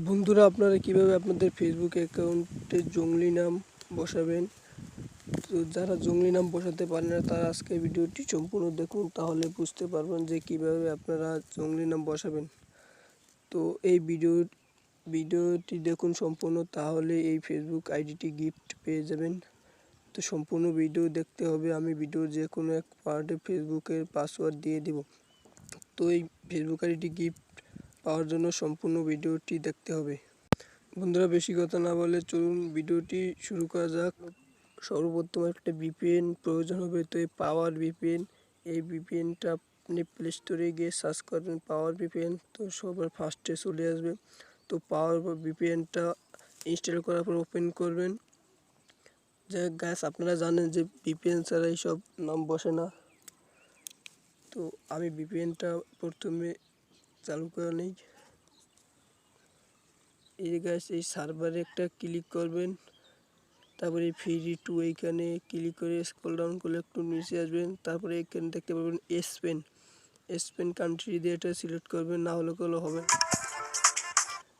বন্ধুরা, আপনারা কিভাবে আপনাদের ফেসবুক অ্যাকাউন্টে জঙ্গলি নাম বসাবেন। তো যারা জঙ্গলি নাম বসাতে পারেন না তারা আজকে ভিডিওটি সম্পূর্ণ দেখুন, তাহলে বুঝতে পারবেন যে কিভাবে আপনারা জঙ্গলি নাম বসাবেন। তো এই ভিডিওটি দেখুন সম্পূর্ণ, তাহলে এই ফেসবুক আইডিটি গিফট পেয়ে যাবেন। তো সম্পূর্ণ ভিডিও দেখতে হবে। আমি ভিডিওর যে কোনো এক পার্টে ফেসবুকের পাসওয়ার্ড দিয়ে দিব। তো এই ফেসবুক আইডিটি গিফট পাওয়ার জন্য সম্পূর্ণ ভিডিওটি দেখতে হবে। বন্ধুরা, বেশি কথা না বলে চলুন ভিডিওটি শুরু করা যাক। সর্বপ্রথম একটা ভিপিএন প্রয়োজন হবে। তো এই পাওয়ার ভিপিএন, এই ভিপিএনটা আপনি প্লে স্টোরে গিয়ে সার্চ করবেন পাওয়ার ভিপিএন, তো সবার ফার্স্টে চলে আসবে। তো পাওয়ার ভিপিএনটা ইনস্টল করার পর ওপেন করবেন। যে গাইস, আপনারা জানেন যে ভিপিএন ছাড়া এইসব নাম বসে না। তো আমি ভিপিএনটা প্রথমে চালু করে নিই। এই গাইস, এই সার্ভারে একটা ক্লিক করবেন, তারপরে ফ্রি টু এইখানে ক্লিক করে স্ক্রল ডাউন করলে একটু নিচে আসবেন। তারপরে এখানে দেখতে পাবেন স্পেন কান্ট্রি দিয়ে এটা সিলেক্ট করবেন, না হলে হবে।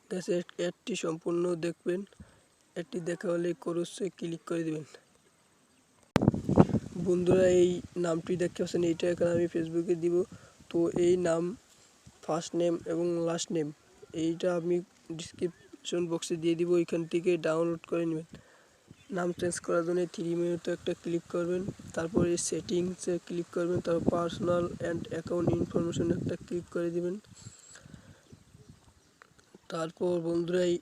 গাইস, অ্যাডটি সম্পূর্ণ দেখবেন। অ্যাডটি দেখা হলে ক্রসে ক্লিক করে দেবেন। বন্ধুরা, এই নামটি দেখতে পাচ্ছেন, এইটা এখানে আমি ফেসবুকে দিব। তো এই নাম, ফার্স্ট নেম এবং লাস্ট নেম, এইটা আমি ডিসক্রিপশন বক্সে দিয়ে দিব, ওইখান থেকে ডাউনলোড করে নেবেন। নাম চেঞ্জ করার জন্য 3 মিনিটে একটা ক্লিক করবেন, তারপরে সেটিংসে ক্লিক করবেন, তারপর পার্সোনাল অ্যান্ড অ্যাকাউন্ট ইনফরমেশন একটা ক্লিক করে দিবেন। তারপর বন্ধুরা, এই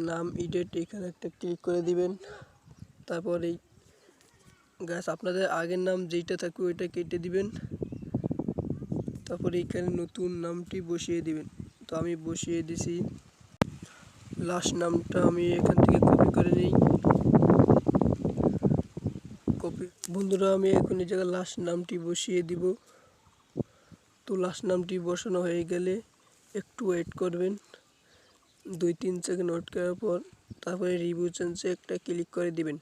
নাম এডিট এখানে একটা ক্লিক করে দিবেন। তারপর এই গাছ, আপনাদের আগের নাম যেইটা থাকবে ওইটা কেটে দিবেন। তারপরে এখানে নতুন নামটি বসিয়ে দিবেন। তো আমি বসিয়ে দিছি। লাস্ট নামটা আমি এখান থেকে কপি করে নিই। বন্ধুরা, আমি এখন এই জায়গায় লাস্ট নামটি বসিয়ে দিব। তো লাস্ট নামটি বসানো হয়ে গেলে একটু ওয়েট করবেন, 2-3 সেকেন্ড ওয়েট করার পর তারপরে রিভিউ চেঞ্জে একটা ক্লিক করে দিবেন।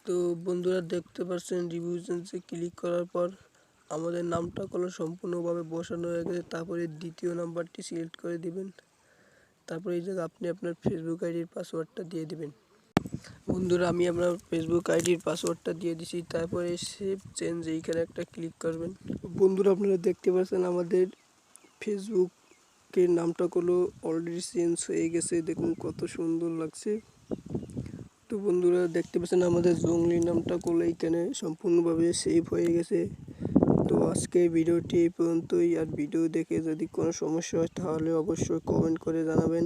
তো বন্ধুরা, দেখতে পাচ্ছেন রিভিউ চেঞ্জে ক্লিক করার পর আমাদের নামটা সম্পূর্ণভাবে বসানো হয়ে গেছে। তারপরে দ্বিতীয় নাম্বারটি সিলেক্ট করে দিবেন। তারপরে এই জায়গায় আপনি আপনার ফেসবুক আইডির পাসওয়ার্ডটা দিয়ে দিবেন। বন্ধুরা, আমি আপনার ফেসবুক আইডির পাসওয়ার্ডটা দিয়ে দিছি। তারপরে সেভ চেঞ্জ এইখানে একটা ক্লিক করবেন। বন্ধুরা, আপনারা দেখতে পাচ্ছেন আমাদের ফেসবুকের নামটা অলরেডি চেঞ্জ হয়ে গেছে। দেখুন কত সুন্দর লাগছে। তো বন্ধুরা, দেখতে পাচ্ছেন আমাদের জঙ্গলি নামটা এইখানে সম্পূর্ণভাবে সেভ হয়ে গেছে। তো আজকে ভিডিওটি এই পর্যন্তই। আর ভিডিও দেখে যদি কোনো সমস্যা হয় তাহলে অবশ্যই কমেন্ট করে জানাবেন।